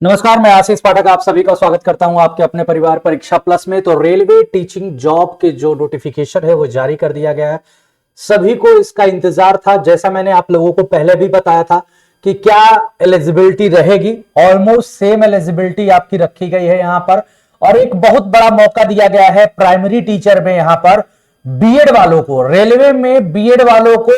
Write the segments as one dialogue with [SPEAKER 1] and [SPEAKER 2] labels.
[SPEAKER 1] नमस्कार, मैं आशीष पाठक आप सभी का स्वागत करता हूं आपके अपने परिवार परीक्षा प्लस में। तो रेलवे टीचिंग जॉब के जो नोटिफिकेशन है वो जारी कर दिया गया है। सभी को इसका इंतजार था। जैसा मैंने आप लोगों को पहले भी बताया था कि क्या एलिजिबिलिटी रहेगी, ऑलमोस्ट सेम एलिजिबिलिटी आपकी रखी गई है यहां पर। और एक बहुत बड़ा मौका दिया गया है प्राइमरी टीचर में, यहां पर बीएड वालों को, रेलवे में बीएड वालों को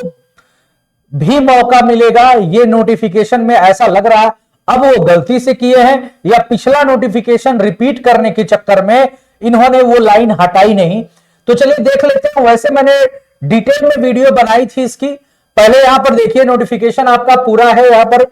[SPEAKER 1] भी मौका मिलेगा। ये नोटिफिकेशन में ऐसा लग रहा है अब वो गलती से किए हैं या पिछला नोटिफिकेशन रिपीट करने के चक्कर में इन्होंने वो लाइन हटाई नहीं। तो चलिए देख लेते हैं। वैसे मैंने डिटेल में वीडियो बनाई थी इसकी। पहले यहां पर देखिए, नोटिफिकेशन आपका पूरा है। यहां पर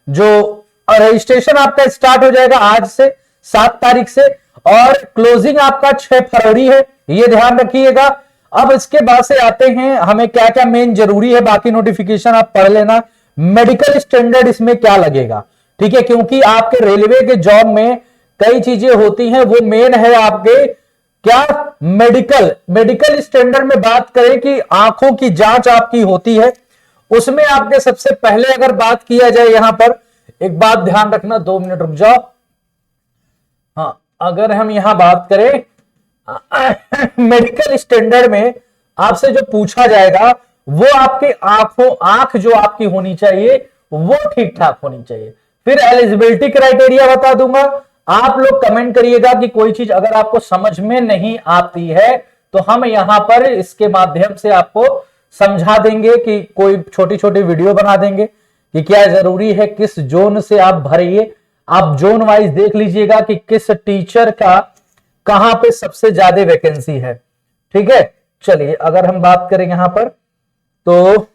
[SPEAKER 1] जो रजिस्ट्रेशन आपका स्टार्ट हो जाएगा आज से 7 तारीख से, और क्लोजिंग आपका 6 फरवरी है, ये ध्यान रखिएगा। अब इसके बाद से आते हैं हमें क्या क्या मेन जरूरी है। बाकी नोटिफिकेशन आप पढ़ लेना। मेडिकल स्टैंडर्ड इसमें क्या लगेगा, ठीक है, क्योंकि आपके रेलवे के जॉब में कई चीजें होती हैं। वो मेन है आपके क्या, मेडिकल स्टैंडर्ड में बात करें कि आंखों की जांच आपकी होती है, उसमें आपके सबसे पहले अगर बात किया जाए, यहां पर एक बात ध्यान रखना, 2 मिनट रुक जाओ। हाँ, अगर हम यहां बात करें मेडिकल स्टैंडर्ड में आपसे जो पूछा जाएगा वो आपके आंख जो आपकी होनी चाहिए वो ठीक ठाक होनी चाहिए। फिर एलिजिबिलिटी क्राइटेरिया बता दूंगा। आप लोग कमेंट करिएगा कि कोई चीज अगर आपको समझ में नहीं आती है तो हम यहां पर इसके माध्यम से आपको समझा देंगे, कि कोई छोटी छोटी वीडियो बना देंगे कि क्या जरूरी है, किस जोन से आप भरिए। आप जोन वाइज देख लीजिएगा कि किस टीचर का कहां पे सबसे ज्यादा वैकेंसी है, ठीक है। चलिए अगर हम बात करें यहां पर, तो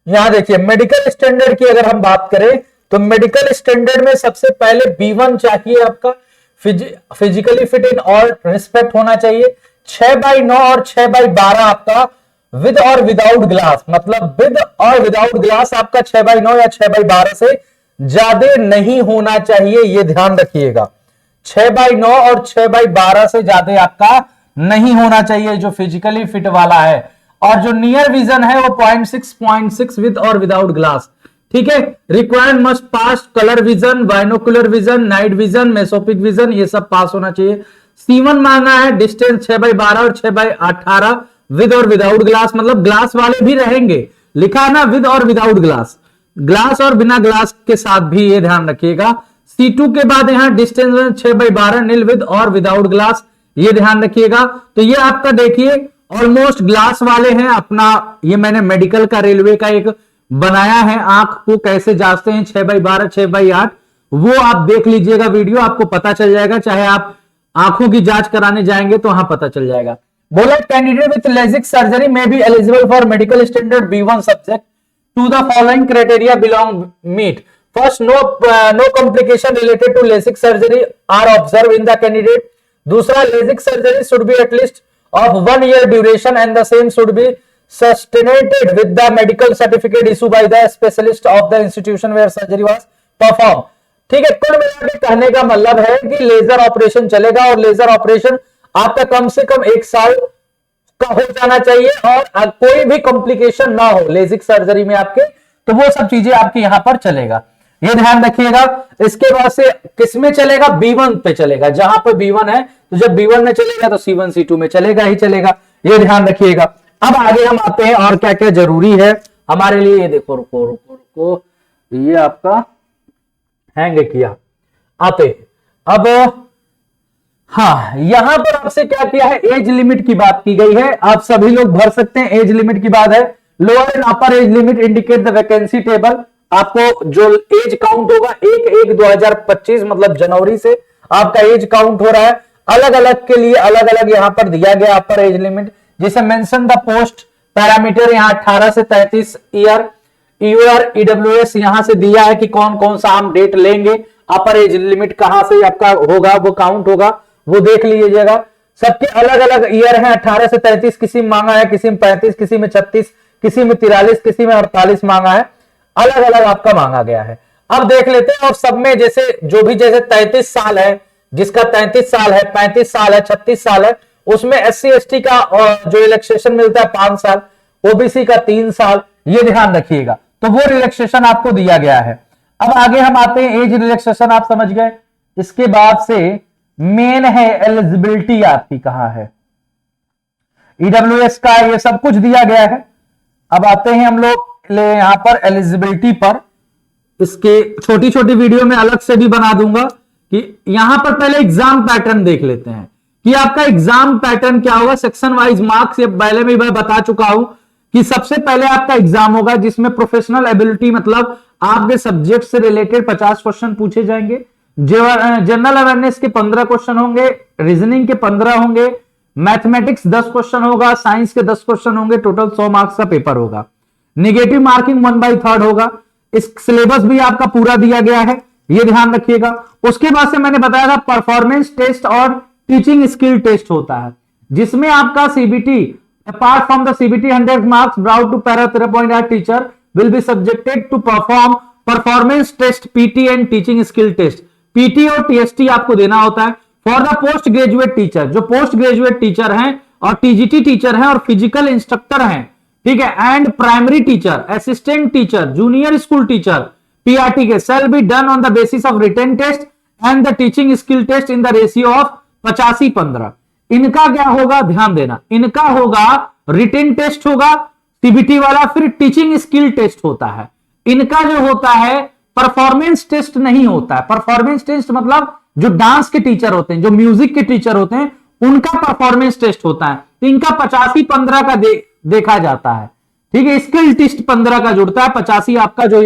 [SPEAKER 1] यहां देखिए मेडिकल स्टैंडर्ड की अगर हम बात करें तो मेडिकल स्टैंडर्ड में सबसे पहले B1 चाहिए आपका, physically fit in all respect होना चाहिए। 6/9 और 6/12 आपका विद और विदाउट ग्लास, मतलब विद और विदाउट ग्लास आपका 6/9 या 6/12 से ज्यादा नहीं होना चाहिए, यह ध्यान रखिएगा। 6/9 और 6/12 से ज्यादा आपका नहीं होना चाहिए जो फिजिकली फिट वाला है। और जो नियर विजन है वो 0.6 विद और विदाउट ग्लास, ठीक है। Required must pass colour vision, binocular vision, night vision, mesopic vision, ये सब पास होना चाहिए। C1 मांगा है, डिस्टेंस 6/12 और 6/18 विद और विदाउट ग्लास, मतलब ग्लास वाले भी रहेंगे, लिखा है ना विद और विदाउट ग्लास, ग्लास और बिना ग्लास के साथ भी, ये ध्यान रखिएगा। C2 के बाद यहां डिस्टेंस 6/12 नील विद और विदाउट ग्लास, ये ध्यान रखिएगा। तो ये आपका देखिए ऑलमोस्ट ग्लास वाले हैं अपना। ये मैंने मेडिकल का रेलवे का एक बनाया है, आंख को कैसे जांचते हैं 6/12 6/8, वो आप देख लीजिएगा वीडियो, आपको पता चल जाएगा। चाहे आप आंखों की जांच कराने जाएंगे तो वहां पता चल जाएगा। बोला कैंडिडेट विथ लेजिक सर्जरी में be eligible for medical standard B1 subject to the following criteria belong meet. First, no complication related to lasik surgery are observe in the candidate. दूसरा, lasik surgery should be at least of 1 year duration and the same should be sustained with the medical certificate issued by the specialist of the institution where surgery was performed, ठीक है। कुल मिलाकर कहने का मतलब है कि लेजर ऑपरेशन चलेगा, और लेजर ऑपरेशन आपका कम से कम 1 साल का हो जाना चाहिए, और कोई भी कॉम्प्लिकेशन ना हो लेजिक सर्जरी में आपके, तो वो सब चीजें आपके यहां पर चलेगा, ये ध्यान रखिएगा। इसके बाद से किसमें चलेगा, B1 पे चलेगा। जहां पर B1 है तो जब B1 में चलेगा तो C1 C2 में चलेगा ही चलेगा, ये ध्यान रखिएगा। अब आगे हम आते हैं और क्या क्या जरूरी है हमारे लिए। ये देखो, रुको रुको रुको, ये आपका हैंग किया, आते अब। हाँ, यहां पर आपसे क्या किया है, एज लिमिट की बात की गई है। आप सभी लोग भर सकते हैं, एज लिमिट की बात है। Lower and upper age limit indicate the vacancy table. आपको जो एज काउंट होगा 1/1/2025, मतलब जनवरी से आपका एज काउंट हो रहा है। अलग अलग के लिए अलग अलग यहां पर दिया गया अपर एज लिमिट, जिसे मेंशन द पोस्ट पैरामीटर यहां 18 से 33 ईयर। EWS यहां से दिया है कि कौन कौन सा हम डेट लेंगे, अपर एज लिमिट कहां से आपका होगा, वो काउंट होगा, वो देख लीजिएगा। सबके अलग अलग ईयर हैं, 18 से 33 किसी में मांगा है, किसी में 35, किसी में 36, किसी में 43, किसी में 48 मांगा है, अलग अलग आपका मांगा गया है। अब देख लेते हैं। और सब में जैसे जो भी, जैसे 33 साल है, जिसका 33 साल है, 35 साल है, 36 साल है, उसमें SC ST का जो रिलैक्सेशन मिलता है 5 साल, OBC का 3 साल, ये ध्यान रखिएगा। तो वो रिलैक्सेशन आपको दिया गया है। अब आगे हम आते हैं एज रिलैक्सेशन, आप समझ गए। इसके बाद से मेन है एलिजिबिलिटी आपकी कहां है, ईडब्ल्यूएस का ये सब कुछ दिया गया है। अब आते हैं हम लोग यहां पर एलिजिबिलिटी पर, इसके छोटी छोटी वीडियो में अलग से भी बना दूंगा कि यहां पर पहले एग्जाम पैटर्न देख लेते हैं कि आपका एग्जाम पैटर्न क्या होगा। सेक्शन वाइज मार्क्स ये पहले भी मैं बता चुका हूं कि सबसे पहले आपका एग्जाम होगा जिसमें प्रोफेशनल एबिलिटी मतलब आपके सब्जेक्ट से रिलेटेड 50 क्वेश्चन पूछे जाएंगे। जनरल अवेयरनेस के 15 क्वेश्चन होंगे, रीजनिंग के 15 होंगे, मैथमेटिक्स 10 क्वेश्चन होगा, साइंस के 10 क्वेश्चन होंगे, टोटल 100 मार्क्स का पेपर होगा। निगेटिव मार्किंग 1/3 होगा। इस सिलेबस भी आपका पूरा दिया गया है, ये ध्यान रखिएगा। उसके बाद से मैंने बताया था परफॉर्मेंस टेस्ट और टीचिंग स्किल टेस्ट होता है, जिसमें आपका CBT apart from the CBT 100 marks brought to para 3.8 teacher will be subjected to perform performance test, PT and teaching skill test. PT और टीएसटी आपको देना होता है। For the post graduate teacher, जो पोस्ट ग्रेजुएट टीचर हैं और TGT teacher हैं और फिजिकल इंस्ट्रक्टर हैं, ठीक है, and primary teacher, assistant teacher, junior school teacher, PRT के shall be done on the basis of written test and the teaching skill test in the ratio of 85-15। इनका क्या होगा, ध्यान देना, इनका होगा रिटन टेस्ट होगा सीबीटी वाला, फिर टीचिंग स्किल टेस्ट होता है। इनका जो होता है परफॉर्मेंस टेस्ट नहीं होता है। परफॉर्मेंस टेस्ट मतलब जो डांस के टीचर होते हैं, जो म्यूजिक के टीचर होते हैं, उनका परफॉर्मेंस टेस्ट होता है। तो इनका 85-15 का देखा जाता है, ठीक है। स्किल टेस्ट 15 का जुड़ता है, 85 आपका जो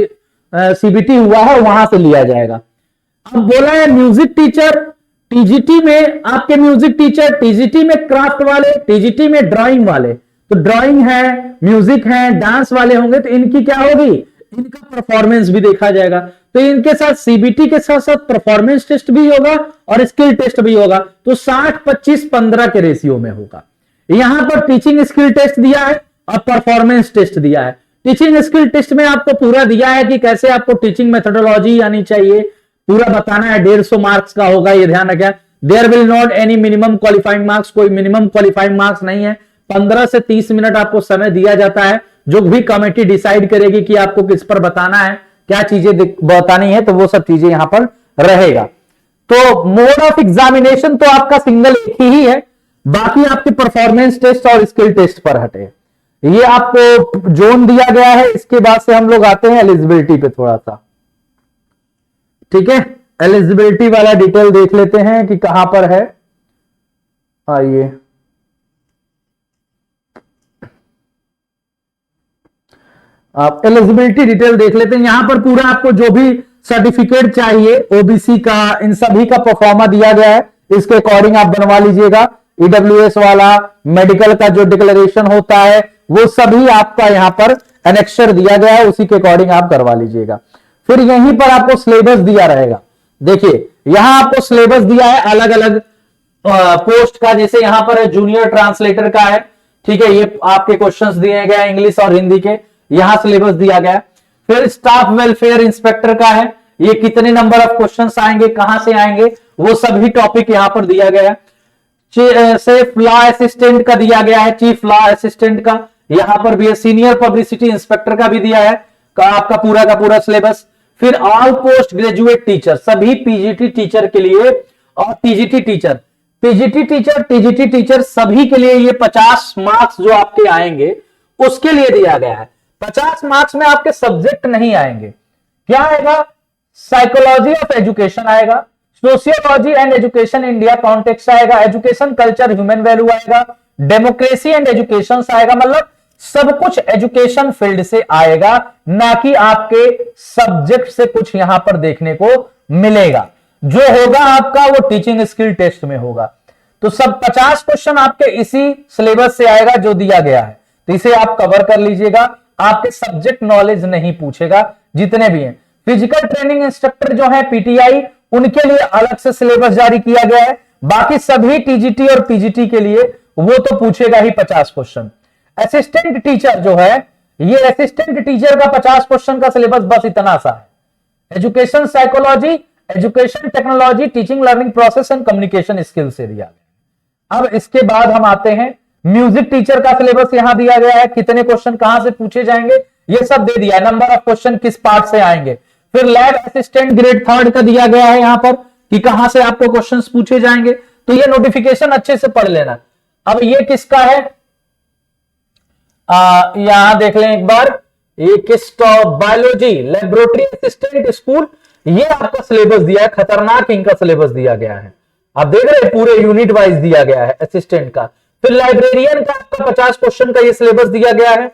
[SPEAKER 1] सीबीटी हुआ है वहां से लिया जाएगा। अब बोला है म्यूजिक टीचर, टीजीटी में आपके म्यूजिक टीचर, टीजीटी में क्राफ्ट वाले, टीजीटी में ड्राइंग वाले। तो ड्राइंग है, म्यूजिक है, डांस वाले होंगे, तो इनकी क्या होगी, इनका परफॉर्मेंस भी देखा जाएगा। तो इनके साथ सीबीटी के साथ साथ परफॉर्मेंस टेस्ट भी होगा और स्किल टेस्ट भी होगा। तो 60-25-15 के रेशियो में होगा। यहां पर टीचिंग स्किल टेस्ट दिया है और परफॉर्मेंस टेस्ट दिया है। टीचिंग स्किल टेस्ट में आपको पूरा दिया है कि कैसे आपको टीचिंग मेथोडोलॉजी आनी चाहिए, पूरा बताना है। 150 मार्क्स का होगा, ये ध्यान रखिए। There will not any minimum qualifying marks, कोई मिनिमम क्वालिफाइंग मार्क्स नहीं है। 15 से 30 मिनट आपको समय दिया जाता है, जो भी कमेटी डिसाइड करेगी कि आपको किस पर बताना है, क्या चीजें बतानी है, तो वो सब चीजें यहां पर रहेगा। तो मोड ऑफ एग्जामिनेशन तो आपका सिंगल एक ही है, बाकी आपके परफॉर्मेंस टेस्ट और स्किल टेस्ट पर हटे। ये आपको जोन दिया गया है। इसके बाद से हम लोग आते हैं एलिजिबिलिटी पे थोड़ा सा, ठीक है। एलिजिबिलिटी वाला डिटेल देख लेते हैं कि कहां पर है। आइए, आप एलिजिबिलिटी डिटेल देख लेते हैं। यहां पर पूरा आपको जो भी सर्टिफिकेट चाहिए ओबीसी का, इन सभी का परफॉर्मा दिया गया है, इसके अकॉर्डिंग आप बनवा लीजिएगा। ईडब्ल्यूएस वाला मेडिकल का जो डिक्लेरेशन होता है वो सभी आपका यहां पर एनेक्सर दिया गया है, उसी के अकॉर्डिंग आप करवा लीजिएगा। फिर यहीं पर आपको सिलेबस दिया रहेगा। देखिए यहां आपको सिलेबस दिया है अलग अलग पोस्ट का, जैसे यहां पर जूनियर ट्रांसलेटर का है, ठीक है। ये आपके क्वेश्चंस दिए गए इंग्लिश और हिंदी के, यहां सिलेबस दिया गया। फिर स्टाफ वेलफेयर इंस्पेक्टर का है, ये कितने नंबर ऑफ क्वेश्चंस आएंगे, कहां से आएंगे, वो सभी टॉपिक यहां पर दिया गया है। सेफ लॉ असिस्टेंट का दिया गया है, चीफ लॉ असिस्टेंट का यहां पर भी है, सीनियर पब्लिसिटी इंस्पेक्टर का भी दिया है आपका पूरा का पूरा सिलेबस। फिर ऑल पोस्ट ग्रेजुएट टीचर, सभी पीजीटी टीचर के लिए और TGT teacher, PGT teacher, TGT teacher सभी के लिए ये 50 मार्क्स जो आपके आएंगे उसके लिए दिया गया है। 50 मार्क्स में आपके सब्जेक्ट नहीं आएंगे, क्या आएगा, साइकोलॉजी ऑफ एजुकेशन आएगा, sociology and education India context आएगा, एजुकेशन कल्चर ह्यूमन वैल्यू आएगा, डेमोक्रेसी एंड एजुकेशन आएगा। मतलब सब कुछ एजुकेशन फील्ड से आएगा, ना कि आपके सब्जेक्ट से कुछ यहां पर देखने को मिलेगा। जो होगा आपका वो टीचिंग स्किल टेस्ट में होगा। तो सब 50 क्वेश्चन आपके इसी सिलेबस से आएगा जो दिया गया है, तो इसे आप कवर कर लीजिएगा। आपके सब्जेक्ट नॉलेज नहीं पूछेगा जितने भी हैं। फिजिकल ट्रेनिंग इंस्ट्रक्टर जो है पीटीआई, उनके लिए अलग से सिलेबस जारी किया गया है। बाकी सभी टीजीटी और पीजीटी के लिए वो तो पूछेगा ही 50 क्वेश्चन। असिस्टेंट टीचर जो है, ये असिस्टेंट टीचर का 50 क्वेश्चन का सिलेबस बस इतना सा है। Education psychology, education technology, teaching learning process and communication skill से दिया गया। अब इसके बाद हम आते हैं म्यूजिक टीचर का सिलेबस यहां दिया गया है, कितने क्वेश्चन कहां से पूछे जाएंगे ये सब दे दिया है, नंबर ऑफ क्वेश्चन किस पार्ट से आएंगे। फिर लैब असिस्टेंट ग्रेड 3 का दिया गया है यहां पर कि कहां से आपको क्वेश्चंस पूछे जाएंगे, तो ये नोटिफिकेशन अच्छे से पढ़ लेना। अब ये किसका है, यहां देख लें एक बार, ये किसका, बायोलॉजी लेबोरेटरी असिस्टेंट स्कूल, ये आपका सिलेबस दिया है, खतरनाक इनका सिलेबस दिया गया है, आप देख रहे हैं पूरे यूनिट वाइज दिया गया है असिस्टेंट का। फिर लाइब्रेरियन का आपका 50 क्वेश्चन का ये सिलेबस दिया गया है।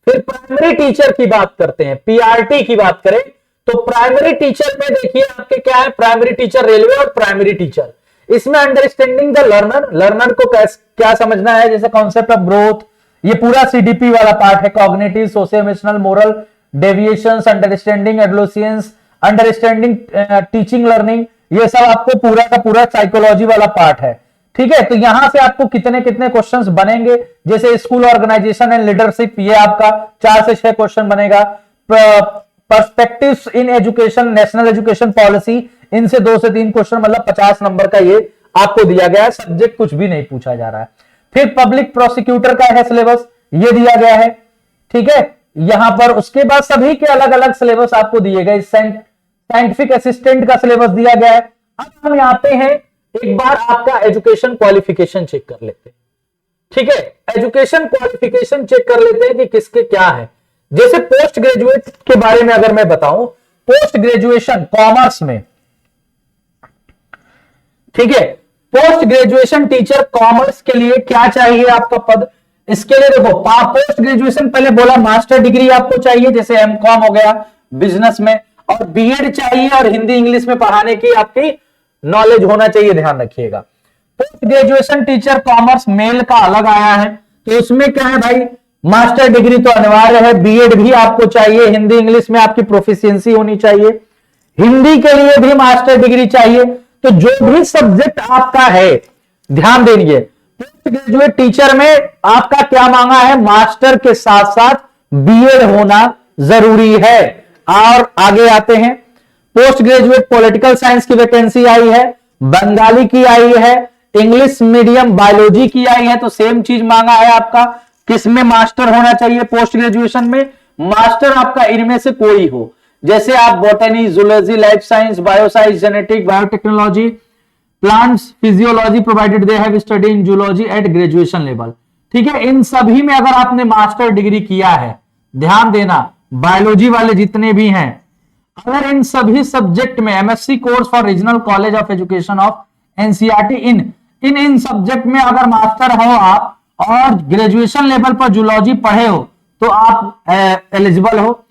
[SPEAKER 1] फिर प्राइमरी टीचर की बात करते हैं, पीआरटी की बात करें तो प्राइमरी टीचर में देखिए आपके क्या है, प्राइमरी टीचर रेलवे और प्राइमरी टीचर, इसमें अंडरस्टैंडिंग द लर्नर, लर्नर को क्या समझना है, जैसे कॉन्सेप्ट ऑफ ग्रोथ, ये पूरा सीडीपी वाला पार्ट है, cognitive socio emotional moral deviations, understanding adolescence, understanding teaching learning, ये सब आपको पूरा का पूरा साइकोलॉजी वाला पार्ट है। ठीक है, तो यहां से आपको कितने कितने क्वेश्चंस बनेंगे, जैसे स्कूल ऑर्गेनाइजेशन एंड लीडरशिप, ये आपका 4 से 6 क्वेश्चन बनेगा। Perspectives in education, national education policy, इनसे 2 से 3 क्वेश्चन, मतलब 50 नंबर का ये आपको दिया गया है, सब्जेक्ट कुछ भी नहीं पूछा जा रहा है। फिर पब्लिक प्रोसिक्यूटर का है सिलेबस, ये दिया गया है। ठीक है, यहां पर उसके बाद सभी के अलग अलग सिलेबस आपको दिए गए, साइंटिफिक असिस्टेंट का सिलेबस दिया गया है। अब हम आते हैं एक बार आपका एजुकेशन क्वालिफिकेशन चेक कर लेते हैं। ठीक है, एजुकेशन क्वालिफिकेशन चेक कर लेते हैं कि किसके क्या है। जैसे पोस्ट ग्रेजुएट के बारे में अगर मैं बताऊं, पोस्ट ग्रेजुएशन कॉमर्स में, ठीक है, पोस्ट ग्रेजुएशन टीचर कॉमर्स के लिए क्या चाहिए आपका पद, इसके लिए देखो पोस्ट ग्रेजुएशन पहले बोला मास्टर डिग्री आपको चाहिए, जैसे एमकॉम हो गया बिजनेस में, और बीएड चाहिए, और हिंदी इंग्लिश में पढ़ाने की आपकी नॉलेज होना चाहिए, ध्यान रखिएगा। Post graduation teacher commerce mail का अलग आया है, तो उसमें क्या है भाई, मास्टर डिग्री तो अनिवार्य है, बीएड भी आपको चाहिए, हिंदी इंग्लिश में आपकी प्रोफिशिएंसी होनी चाहिए, हिंदी के लिए भी मास्टर डिग्री चाहिए। तो जो भी सब्जेक्ट आपका है, ध्यान देंगे, पोस्ट ग्रेजुएट टीचर में आपका क्या मांगा है, मास्टर के साथ साथ बीएड होना जरूरी है। और आगे आते हैं, पोस्ट ग्रेजुएट पॉलिटिकल साइंस की वैकेंसी आई है, बंगाली की आई है, इंग्लिश मीडियम बायोलॉजी की आई है, तो सेम चीज मांगा है आपका, किसमें मास्टर होना चाहिए, पोस्ट ग्रेजुएशन में मास्टर आपका इनमें से कोई हो, जैसे आप botany, zoology, life science, bioscience, genetic, biotechnology, plants physiology, provided they have study in zoology at graduation level. ठीक है, इन सभी में अगर आपने मास्टर डिग्री किया है, ध्यान देना, बायोलॉजी वाले जितने भी हैं, अगर इन सभी सब्जेक्ट में MSc course for regional college of education of NCERT in subject में अगर मास्टर हो आप और ग्रेजुएशन लेवल पर जूलॉजी पढ़े हो तो आप एलिजिबल हो।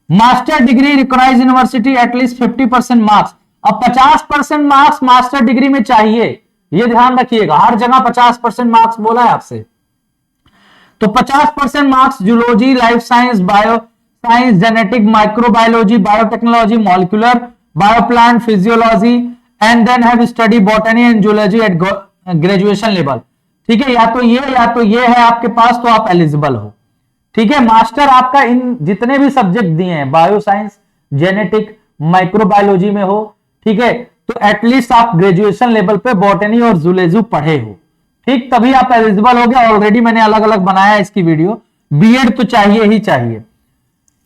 [SPEAKER 1] Master degree recognised university at least 50% marks, अब 50% मार्क्स मास्टर डिग्री में चाहिए, ये ध्यान रखिएगा, हर जगह 50% मार्क्स बोला है आपसे, तो 50% marks zoology, life science, bio science, genetic, microbiology, biotechnology, molecular, bioplant physiology, and then have study botany and zoology at graduation level. ठीक है, या तो ये है आपके पास, तो आप एलिजिबल हो। ठीक है, मास्टर आपका इन जितने भी सब्जेक्ट दिए हैं, बायो साइंस, जेनेटिक, माइक्रोबायोलॉजी में हो, ठीक है, तो एटलीस्ट आप ग्रेजुएशन लेवल पे बॉटनी और जूलॉजी पढ़े हो, ठीक, तभी आप एलिजिबल हो गए। ऑलरेडी मैंने अलग अलग बनाया इसकी वीडियो, बीएड तो चाहिए ही चाहिए।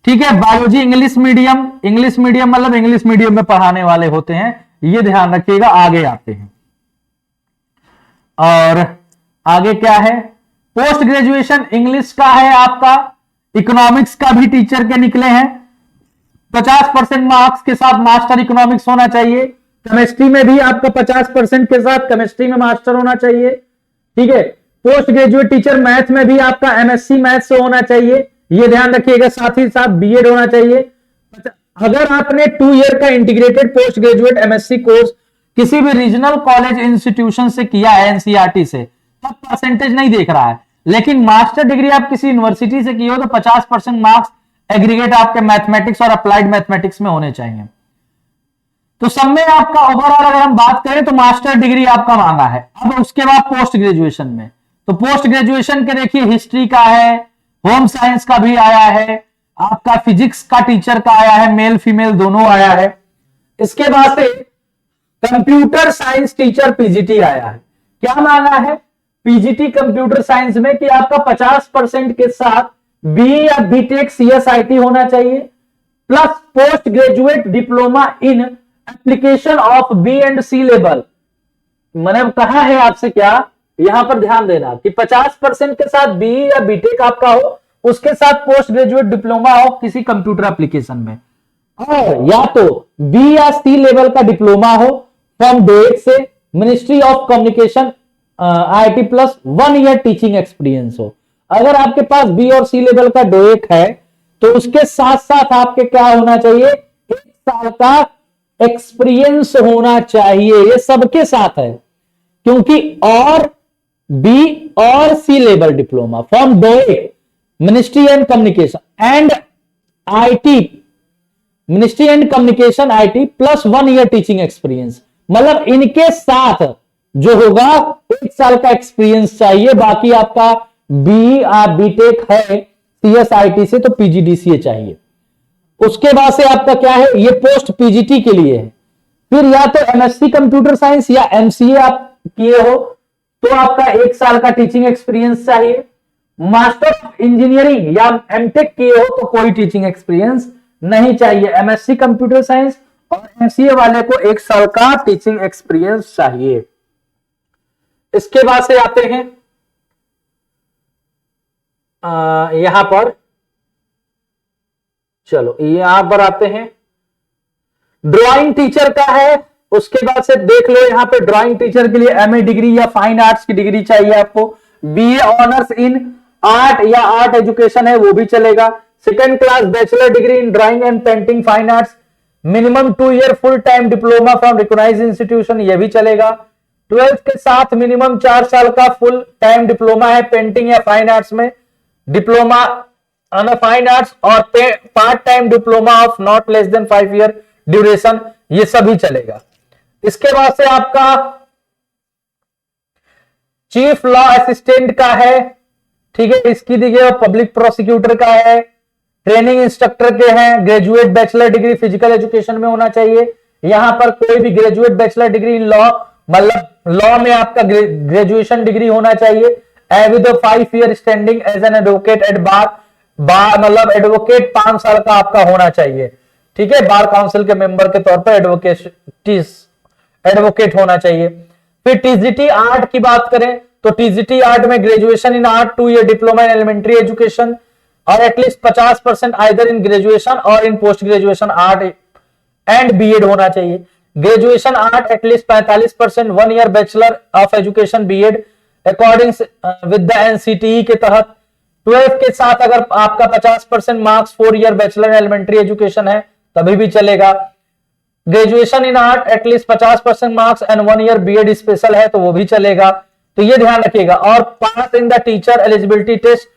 [SPEAKER 1] ठीक है, बायोलॉजी इंग्लिश मीडियम मतलब इंग्लिश मीडियम में पढ़ाने वाले होते हैं, ये ध्यान रखिएगा। आगे आते हैं, और आगे क्या है, पोस्ट ग्रेजुएशन इंग्लिश का है आपका, इकोनॉमिक्स का भी टीचर के निकले हैं, 50% मार्क्स के साथ मास्टर इकोनॉमिक्स होना चाहिए। केमिस्ट्री में भी आपका 50% के साथ केमिस्ट्री में मास्टर होना चाहिए। ठीक है, पोस्ट ग्रेजुएट टीचर मैथ में भी आपका एमएससी मैथ से होना चाहिए, ये ध्यान रखिएगा, साथ ही साथ बीएड होना चाहिए। अगर आपने 2 ईयर का integrated post graduate MSc course किसी भी रीजनल कॉलेज इंस्टीट्यूशन से किया है, एनसीईआरटी से, तब परसेंटेज नहीं देख रहा है, लेकिन मास्टर डिग्री आप किसी यूनिवर्सिटी से की हो तो 50% मार्क्स एग्रीगेट आपके मैथमेटिक्स और अप्लाइड मैथमेटिक्स में होने चाहिए। तो सब में आपका ओवरऑल अगर हम बात करें तो मास्टर डिग्री आपका मांगा है। अब उसके बाद पोस्ट ग्रेजुएशन में, तो पोस्ट ग्रेजुएशन के देखिए हिस्ट्री का है, होम साइंस का भी आया है, आपका फिजिक्स का टीचर का आया है, मेल फीमेल दोनों आया है। इसके बाद से कंप्यूटर साइंस टीचर पीजीटी आया है। क्या मांगा है पीजीटी कंप्यूटर साइंस में कि आपका 50% के साथ बी या बीटेक सीएसआईटी होना चाहिए। Plus post graduate diploma in application of B and C level. मैंने कहा है आपसे क्या, यहां पर ध्यान देना कि 50% के साथ बी या बीटेक आपका हो, उसके साथ पोस्ट ग्रेजुएट डिप्लोमा हो किसी कंप्यूटर एप्लीकेशन में, और या तो बी या सी लेवल का डिप्लोमा हो फ्रॉम डोएट से, ministry of communication IT plus 1 year teaching experience हो। अगर आपके पास बी और सी लेवल का डोएक है तो उसके साथ साथ आपके क्या होना चाहिए, 1 साल का एक्सपीरियंस होना चाहिए। ये सबके साथ है, क्योंकि और बी और C level diploma from DOEACC, ministry and communication and IT, ministry and communication IT plus 1 year teaching experience, मतलब इनके साथ जो होगा 1 साल का एक्सपीरियंस चाहिए। बाकी आपका बी बीटेक है सीएसआईटी से तो पीजीडीसीए चाहिए। उसके बाद से आपका क्या है, ये पोस्ट पीजीटी के लिए है। फिर या तो एमएससी कंप्यूटर साइंस या एमसीए आप किए हो तो आपका 1 साल का टीचिंग एक्सपीरियंस चाहिए। मास्टर ऑफ इंजीनियरिंग या एमटेक किए हो तो कोई टीचिंग एक्सपीरियंस नहीं चाहिए। एमएससी कंप्यूटर साइंस और एमसीए वाले को 1 साल का टीचिंग एक्सपीरियंस चाहिए। इसके बाद से आते हैं यहां पर, चलो यहां पर आते हैं ड्राइंग टीचर का है। उसके बाद से देख लो यहां पे ड्राइंग टीचर के लिए एमए डिग्री या फाइन आर्ट्स की डिग्री चाहिए आपको। बीए ऑनर्स इन आर्ट या आर्ट एजुकेशन है वो भी चलेगा। Second class bachelor degree in drawing and painting fine arts, minimum 2 year full time diploma from recognised institution, ये भी चलेगा। 12th के साथ मिनिमम 4 साल का फुल टाइम डिप्लोमा है पेंटिंग या फाइन आर्ट्स में, डिप्लोमा ऑन फाइन आर्ट्स और part time diploma of not less than 5 year duration, ये सभी चलेगा। इसके बाद से आपका चीफ लॉ असिस्टेंट का है, ठीक है, इसकी देखिए पब्लिक प्रोसिक्यूटर का है, ट्रेनिंग इंस्ट्रक्टर के हैं, graduate bachelor degree physical education में होना चाहिए। यहां पर कोई भी graduate bachelor degree in law, मतलब लॉ में आपका ग्रेजुएशन डिग्री होना चाहिए with 5 year standing as an advocate at bar, मतलब एडवोकेट 5 साल का आपका होना चाहिए, ठीक है, बार काउंसिल के मेंबर के तौर पर एडवोकेट होना चाहिए। फिर टीजीटी आर्ट की बात करें तो टीजीटी आर्ट में graduation in art, 2 year diploma in elementary education और एटलीस्ट 50% आइदर इन ग्रेजुएशन और in post graduation art and BEd होना चाहिए। Graduation art at least 45%, 1 year bachelor of education BEd according with the NCTE के तहत। 12th के साथ अगर आपका 50% marks 4 year bachelor elementary education है तभी भी चलेगा। Graduation in art at least 50% marks and 1 year BEd special है तो वो भी चलेगा। तो ये ध्यान रखिएगा। और pass in the teacher eligibility test,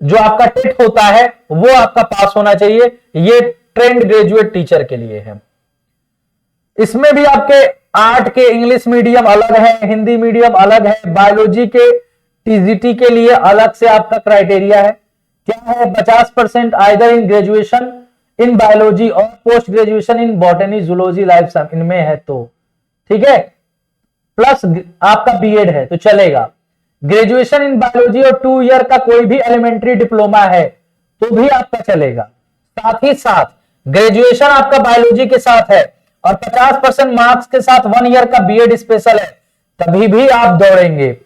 [SPEAKER 1] जो आपका टेट होता है वो आपका पास होना चाहिए। ये ट्रेंड ग्रेजुएट टीचर के लिए है। इसमें भी आपके आर्ट के इंग्लिश मीडियम अलग है, हिंदी मीडियम अलग है, बायोलॉजी के टीजीटी के लिए अलग से आपका क्राइटेरिया है। क्या है, 50% either in graduation in biology और post graduation in botany zoology life science, इनमें है तो ठीक है, प्लस आपका बीएड है तो चलेगा। ग्रेजुएशन इन बायोलॉजी और 2 ईयर का कोई भी एलिमेंट्री डिप्लोमा है तो भी आपका चलेगा। साथ ही साथ ग्रेजुएशन आपका बायोलॉजी के साथ है और 50% मार्क्स के साथ 1 ईयर का बीएड स्पेशल है तभी भी आप दौड़ेंगे।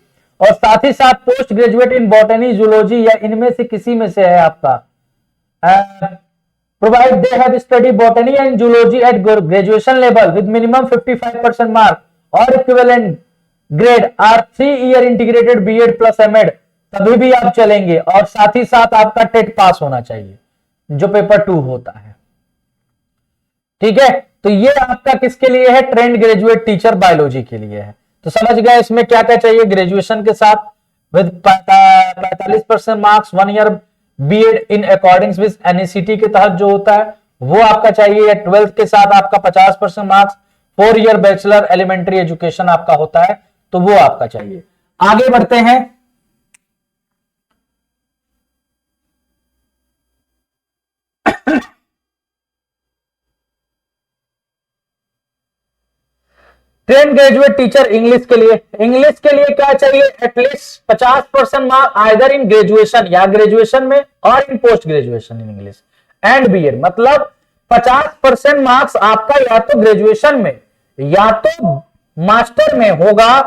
[SPEAKER 1] और साथ ही साथ post graduate in botany zoology या इनमें से किसी में से है आपका, provide they have study botany and zoology at graduation level with minimum 55% mark और equivalent grade or 3 year integrated BEd plus MEd तभी भी आप चलेंगे। और साथ ही साथ आपका टेट पास होना चाहिए जो पेपर 2 होता है, ठीक है। तो ये आपका किसके लिए है, ट्रेंड ग्रेजुएट टीचर बायोलॉजी के लिए है। तो समझ गए इसमें क्या क्या चाहिए, ग्रेजुएशन के साथ with 45% marks, 1 year BEd in according with NECT के तहत जो होता है वो आपका चाहिए। 12th के साथ आपका 50% marks, 4 year bachelor elementary education आपका होता है तो वो आपका चाहिए। आगे बढ़ते हैं। ट्रेंड ग्रेजुएट टीचर इंग्लिश के लिए, इंग्लिश के लिए क्या चाहिए, at least 50% marks either in graduation या ग्रेजुएशन में और in post graduation in English and BEd, मतलब 50% मार्क्स आपका या तो ग्रेजुएशन में या तो मास्टर में होगा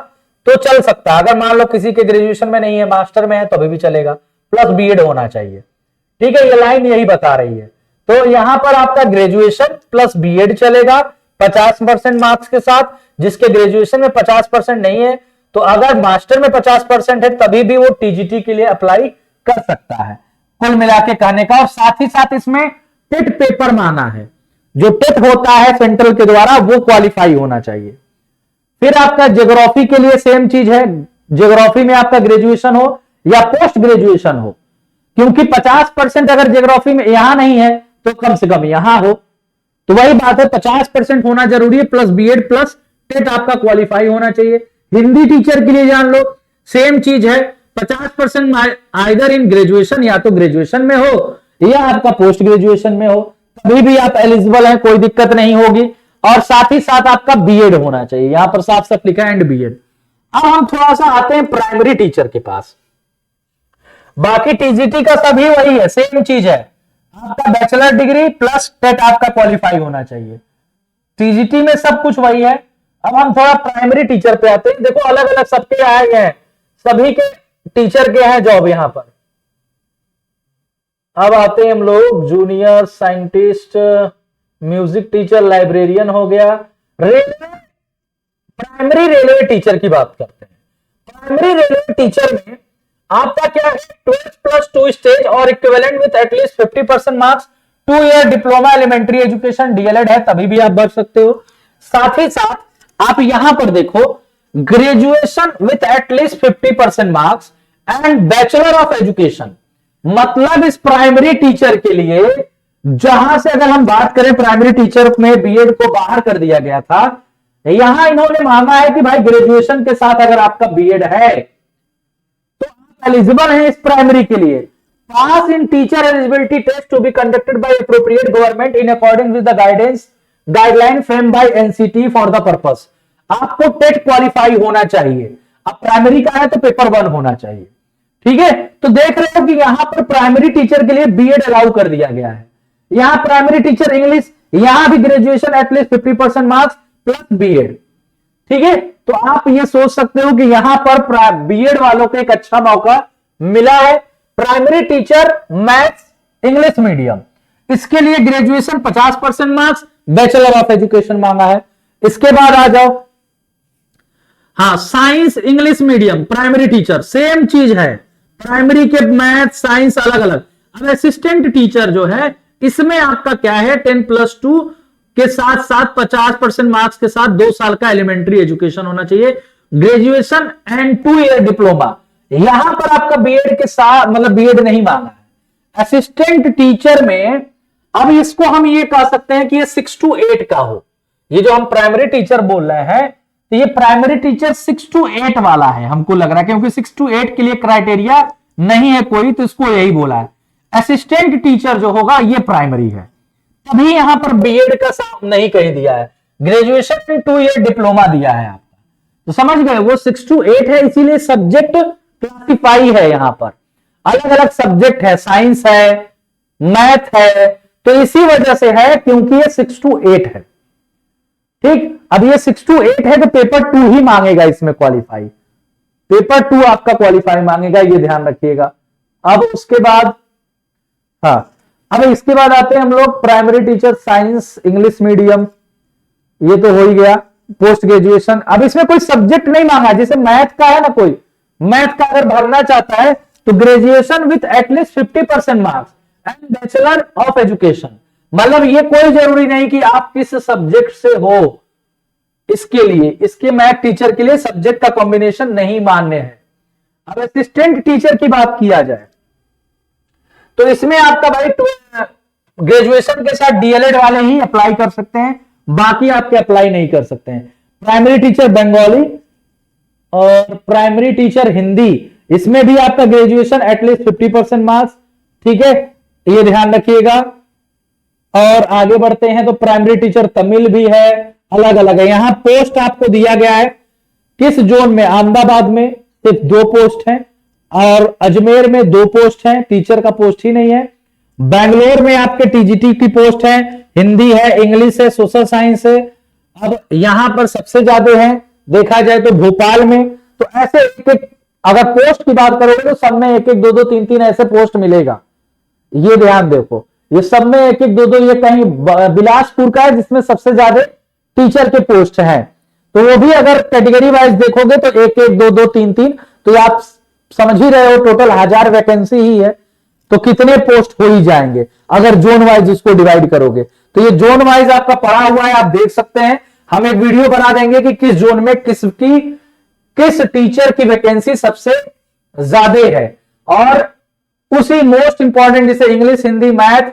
[SPEAKER 1] तो चल सकता है। अगर मान लो किसी के ग्रेजुएशन में नहीं है, मास्टर में है तो भी चलेगा, प्लस बीएड होना चाहिए। ठीक है, ये लाइन यही बता रही है। तो यहां पर आपका ग्रेजुएशन प्लस बीएड चलेगा 50% मार्क्स के साथ। जिसके ग्रेजुएशन में 50% नहीं है, तो अगर मास्टर में 50% है तभी भी वो टीजीटी के लिए अप्लाई कर सकता है। कुल मिला के कहने का, और साथ ही साथ इसमें टेट पेपर माना है। जो टेट होता है सेंट्रल के द्वारा वो क्वालिफाई होना चाहिए। फिर आपका ज्योग्राफी के लिए सेम चीज है। ज्योग्राफी में आपका ग्रेजुएशन हो या पोस्ट ग्रेजुएशन हो, क्योंकि 50% अगर ज्योग्राफी में यहां नहीं है तो कम से कम यहां हो। तो वही बात है, 50% होना जरूरी है, प्लस बीएड प्लस टेट आपका क्वालिफाई होना चाहिए। हिंदी टीचर के लिए जान लो, सेम चीज है। 50% आइदर इन ग्रेजुएशन, या तो ग्रेजुएशन में हो या आपका पोस्ट ग्रेजुएशन में हो, तभी भी आप एलिजिबल हैं, कोई दिक्कत नहीं होगी। और साथ ही साथ आपका बीएड होना चाहिए, यहां पर साफ साफ लिखा है एंड बीएड। अब हम थोड़ा सा आते हैं प्राइमरी टीचर के पास। बाकी टीजीटी का सभी वही है, सेम चीज है। आपका बैचलर डिग्री प्लस टेट आपका क्वालिफाई होना चाहिए। टीजीटी में सब कुछ वही है। अब हम थोड़ा प्राइमरी टीचर पे आते हैं। देखो अलग अलग सबके आए हैं, सभी के टीचर के हैं जॉब यहां पर। अब आते हैं हम लोग junior scientist, music teacher, librarian हो गया। रेलवे, प्राइमरी रेलवे टीचर की बात करते हैं। प्राइमरी रेलवे टीचर में आपका क्या है, 12+2 स्टेज और equivalent with at least 50% marks, 2 year diploma elementary education, DLEd है तभी भी आप भर सकते हो। साथ ही साथ आप यहां पर देखो graduation with at least 50% marks and bachelor of education. मतलब इस प्राइमरी टीचर के लिए, जहां से अगर हम बात करें प्राइमरी टीचर में बीएड को बाहर कर दिया गया था, यहां इन्होंने मांगा है कि भाई ग्रेजुएशन के साथ अगर आपका बीएड है तो आप एलिजिबल हैं इस प्राइमरी के लिए। Pass in teacher eligibility test to be conducted by appropriate government in according with the guideline frame by NCT for the purpose. आपको टेट क्वालिफाई होना चाहिए। अब प्राइमरी का है तो पेपर 1 होना चाहिए। ठीक है, तो देख रहे हो कि यहां पर प्राइमरी टीचर के लिए बीएड अलाउ कर दिया गया है। यहां प्राइमरी टीचर इंग्लिश, यहां भी graduation at least 50% marks plus BEd. ठीक है, तो आप ये सोच सकते हो कि यहां पर बीएड वालों को एक अच्छा मौका मिला है। Primary teacher maths English medium, इसके लिए graduation 50% marks, bachelor of education मांगा है। इसके बाद आ जाओ, हाँ science English medium primary teacher, same चीज है। प्राइमरी के मैथ साइंस अलग अलग। अब असिस्टेंट टीचर जो है इसमें आपका क्या है, 10+2 के साथ साथ 50% मार्क्स के साथ 2 साल का एलिमेंट्री एजुकेशन होना चाहिए, ग्रेजुएशन एंड 2 ईयर डिप्लोमा। यहां पर आपका बीएड के साथ, मतलब बीएड नहीं मांगा है। असिस्टेंट टीचर में अब इसको हम ये कह सकते हैं कि ये 6 to 8 का हो। ये जो हम प्राइमरी टीचर बोल रहे हैं, तो ये प्राइमरी टीचर 6 to 8 वाला है, हमको लग रहा है, क्योंकि 6 to 8 के लिए क्राइटेरिया नहीं है कोई, तो इसको यही बोला है। असिस्टेंट टीचर जो होगा ये प्राइमरी है, तभी यहां पर बीएड का साथ नहीं कहीं दिया है, ग्रेजुएशन में 2 ईयर डिप्लोमा दिया है आपका। तो समझ गए, वो 6 to 8 है, इसीलिए सब्जेक्ट क्लासिफाई है। यहां पर अलग अलग सब्जेक्ट है, साइंस है, मैथ है, तो इसी वजह से है क्योंकि ये 6 to 8 है। ठीक, अब ये 6 to 8 है तो पेपर 2 ही मांगेगा इसमें क्वालिफाई, पेपर 2 आपका क्वालिफाई मांगेगा, ये ध्यान रखिएगा। अब उसके बाद, हाँ अब इसके बाद आते हैं हम लोग primary teacher science English medium, ये तो हो ही गया। पोस्ट ग्रेजुएशन, अब इसमें कोई सब्जेक्ट नहीं मांगा, जैसे मैथ का है ना, कोई मैथ का अगर भरना चाहता है तो graduation with at least 50% marks and bachelor of education. मतलब ये कोई जरूरी नहीं कि आप किस सब्जेक्ट से हो, इसके लिए, इसके मैथ टीचर के लिए सब्जेक्ट का कॉम्बिनेशन नहीं मान्य है। अब असिस्टेंट टीचर की बात किया जाए तो इसमें आपका भाई ग्रेजुएशन के साथ डीएलएड वाले ही अप्लाई कर सकते हैं, बाकी आपके अप्लाई नहीं कर सकते हैं। प्राइमरी टीचर बंगाली और प्राइमरी टीचर हिंदी, इसमें भी आपका ग्रेजुएशन एटलीस्ट 50% मार्क्स। ठीक है, ये ध्यान रखिएगा। और आगे बढ़ते हैं तो प्राइमरी टीचर तमिल भी है, अलग अलग है। यहां पोस्ट आपको दिया गया है किस जोन में, अहमदाबाद में सिर्फ 2 पोस्ट हैं और अजमेर में 2 पोस्ट हैं, टीचर का पोस्ट ही नहीं है। बैंगलोर में आपके टीजीटी की पोस्ट है, हिंदी है, इंग्लिश है, सोशल साइंस है। अब यहां पर सबसे ज्यादा है देखा जाए तो भोपाल में। तो ऐसे एक एक अगर पोस्ट की बात करोगे तो सब में एक एक दो दो तीन तीन ऐसे पोस्ट मिलेगा। ये ध्यान देखो, ये सब में एक एक दो दो, ये कहीं बिलासपुर का है जिसमें सबसे ज्यादा टीचर के पोस्ट हैं। तो वो भी अगर कैटेगरी वाइज देखोगे तो एक एक दो दो तीन तीन, तो आप समझ ही रहे हो टोटल 1000 वैकेंसी ही है, तो कितने पोस्ट हो ही जाएंगे अगर जोन वाइज इसको डिवाइड करोगे। तो ये जोन वाइज आपका पड़ा हुआ है, आप देख सकते हैं। हम एक वीडियो बना देंगे कि किस जोन में किस टीचर की वैकेंसी सबसे ज्यादा है। और उसी मोस्ट इंपॉर्टेंट जैसे इंग्लिश, हिंदी, मैथ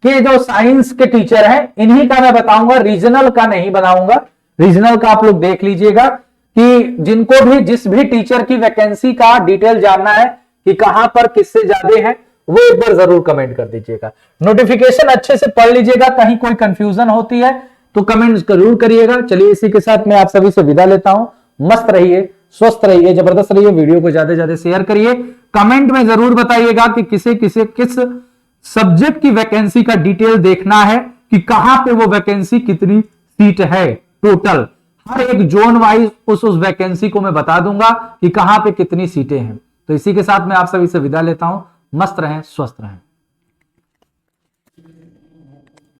[SPEAKER 1] के जो साइंस के टीचर हैं इन्हीं का मैं बताऊंगा, रीजनल का नहीं बनाऊंगा। रीजनल का आप लोग देख लीजिएगा कि जिनको भी जिस भी टीचर की वैकेंसी का डिटेल जानना है कि कहां पर किससे ज्यादा है, वो एक बार जरूर कमेंट कर दीजिएगा। नोटिफिकेशन अच्छे से पढ़ लीजिएगा, कहीं कोई कंफ्यूजन होती है तो कमेंट जरूर करिएगा। चलिए इसी के साथ मैं आप सभी से विदा लेता हूं। मस्त रहिए, स्वस्थ रहिए, जबरदस्त रहिए। वीडियो को ज्यादा से ज्यादा शेयर करिए। कमेंट में जरूर बताइएगा कि किस सब्जेक्ट की वैकेंसी का डिटेल देखना है, कि कहां पे वो वैकेंसी कितनी सीट है टोटल। हर एक जोन वाइज उस वैकेंसी को मैं बता दूंगा कि कहां पे कितनी सीटें हैं। तो इसी के साथ मैं आप सभी से विदा लेता हूं। मस्त रहें, स्वस्थ रहें।